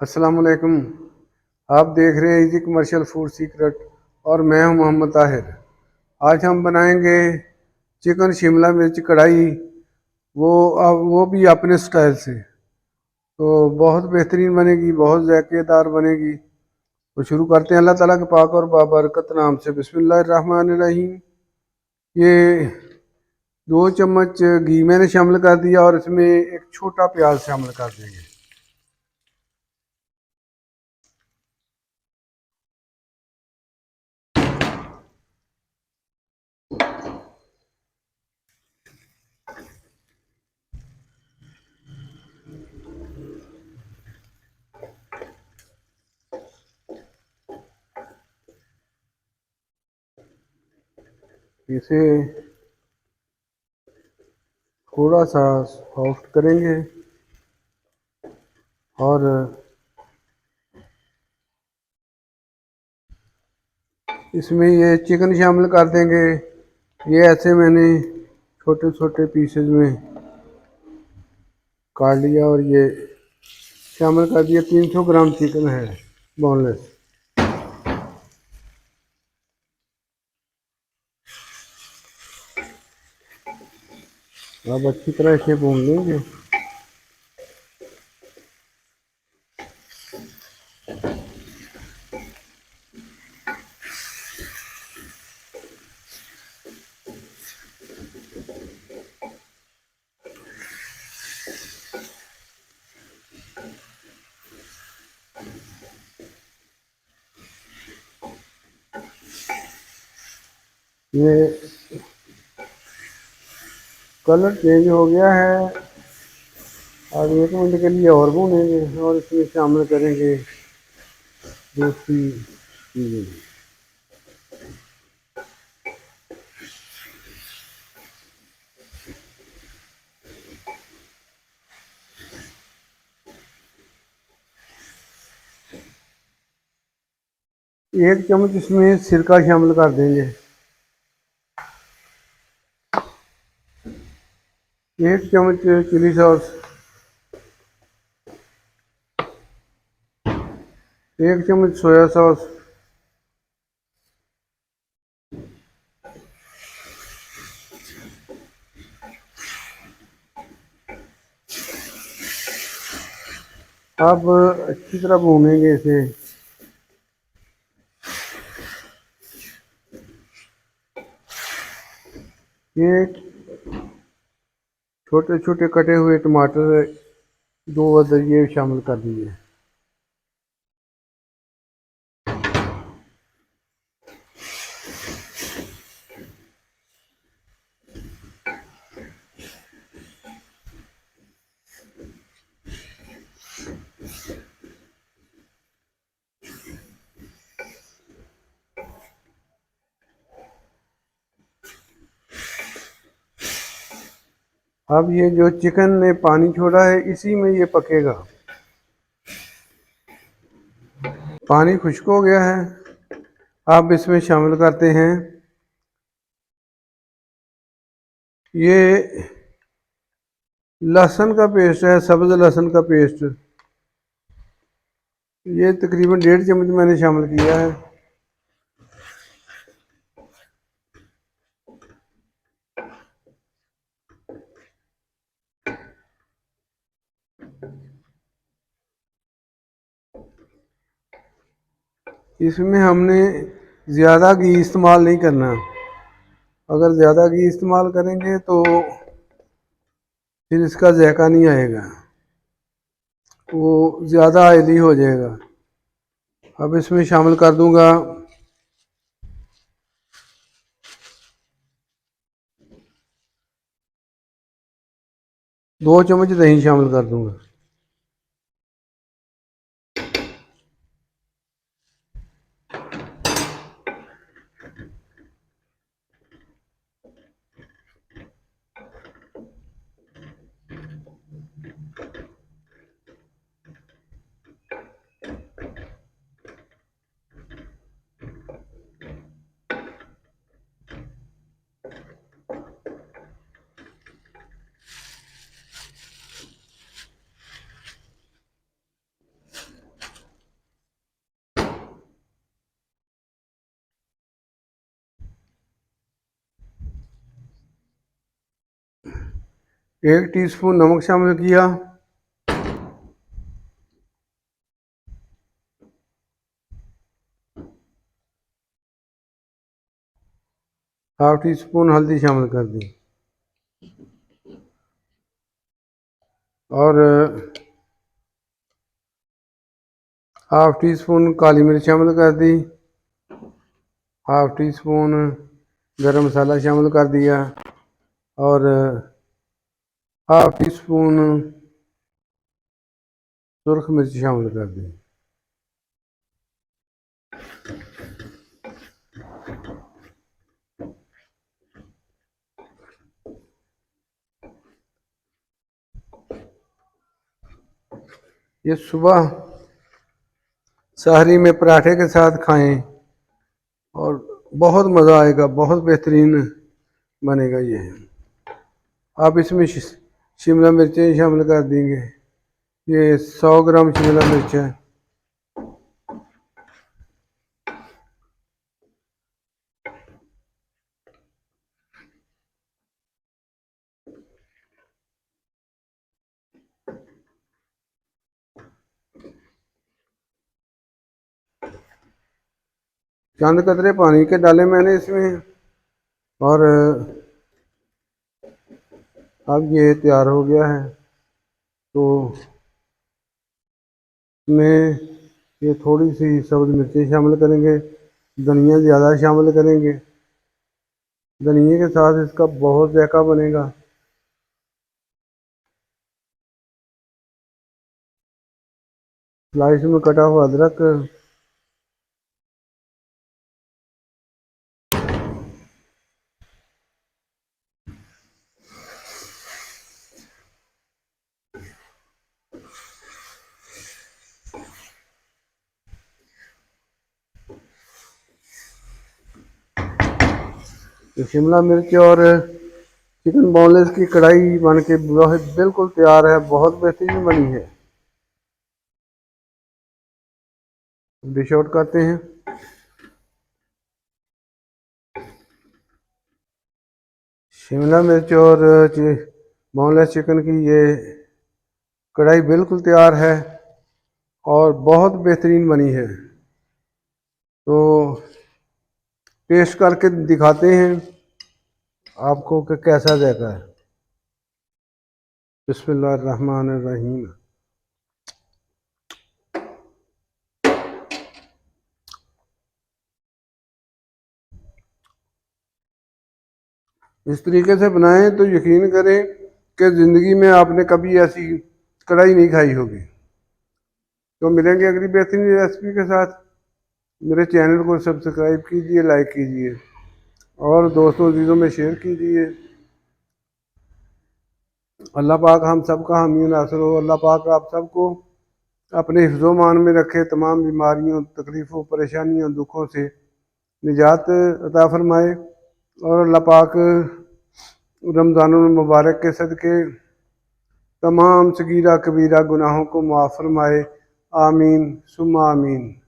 अस्सलाम वालेकुम। आप देख रहे हैं इजी कमर्शियल फूड सीक्रेट और मैं हूं मोहम्मद ताहिर। आज हम बनाएंगे चिकन शिमला मिर्च कढ़ाई। वो भी अपने स्टाइल से। तो बहुत बेहतरीन बनेगी, बहुत जायकेदार बनेगी। तो शुरू करते हैं अल्लाह ताला के पाक और बाबरकत नाम से। बिस्मिल्लाहिर्रहमानिर्रहीम। ये 2 चम्मच घी मैंने शामिल कर दिया और इसमें एक छोटा प्याज शामिल कर देंगे। इसे थोड़ा सा सॉफ्ट करेंगे और इसमें ये चिकन शामिल कर देंगे। ये ऐसे मैंने छोटे छोटे पीसेस में काट लिया और ये शामिल कर दिया। 300 ग्राम चिकन है, बोनलेस। अब अच्छी तरह इसे भून लेंगे। ये कलर चेंज हो गया है। अब 1 मिनट के लिए और भूनेंगे और इसमें शामिल करेंगे दूसरी चीज़ें। एक चम्मच इसमें सिरका शामिल कर देंगे। 1 चम्मच चिली सॉस। 1 चम्मच सोया सॉस। अब अच्छी तरह भूनेंगे इसे। ये छोटे छोटे कटे हुए टमाटर 2 अदर ये शामिल कर दीजिए। अब ये जो चिकन ने पानी छोड़ा है इसी में ये पकेगा। पानी खुश्क हो गया है। अब इसमें शामिल करते हैं ये लहसुन का पेस्ट है, सब्ज लहसुन का पेस्ट। ये तकरीबन 1.5 चम्मच मैंने शामिल किया है। इसमें हमने ज़्यादा घी इस्तेमाल नहीं करना। अगर ज़्यादा घी इस्तेमाल करेंगे तो फिर इसका जायका नहीं आएगा, वो ज़्यादा ऑयली हो जाएगा। अब इसमें शामिल कर दूंगा 2 चम्मच दही शामिल कर दूंगा। 1 टीस्पून नमक शामिल किया, ½ टीस्पून हल्दी शामिल कर दी और ½ टीस्पून काली मिर्च शामिल कर दी, ½ टीस्पून गरम मसाला शामिल कर दिया और ½ टीस्पून सुरख मिर्च शामिल कर दी। ये सुबह सहरी में पराठे के साथ खाएं और बहुत मज़ा आएगा, बहुत बेहतरीन बनेगा ये। आप इसमें शिमला मिर्चें शामिल कर देंगे। ये 100 ग्राम शिमला मिर्च है। चंद कतरे पानी के डाले मैंने इसमें और अब ये तैयार हो गया है। तो इसमें ये थोड़ी सी सब्ज़ मिर्ची शामिल करेंगे, धनिया ज़्यादा शामिल करेंगे। धनिए के साथ इसका बहुत जायका बनेगा। स्लाइस में कटा हुआ अदरक, शिमला मिर्च और चिकन बोनलेस की कढ़ाई बन के बिल्कुल तैयार है, बहुत बेहतरीन बनी है। डिश आउट करते हैं। शिमला मिर्च और बोनलेस चिकन की ये कढ़ाई बिल्कुल तैयार है और बहुत बेहतरीन बनी है। तो टेस्ट करके दिखाते हैं आपको कि कैसा जाता है। बिस्मिल्लाहिर्रहमानिर्रहीम। इस तरीके से बनाएं तो यकीन करें कि ज़िंदगी में आपने कभी ऐसी कढ़ाई नहीं खाई होगी। तो मिलेंगे अगली बेहतरीन रेसिपी के साथ। मेरे चैनल को सब्सक्राइब कीजिए, लाइक कीजिए और दोस्तों अजीज़ों में शेयर कीजिए। अल्लाह पाक हम सब का हामी नासर हो। अल्लाह पाक आप सबको अपने हिफ्ज़ो मान में रखे, तमाम बीमारियों, तकलीफ़ों, परेशानियों, दुखों से निजात अता फरमाए और अल्लाह पाक रमज़ानुल मुबारक के सदके तमाम सगीरा कबीरा गुनाहों को माफ़ फरमाए। आमीन सुम्मा आमीन।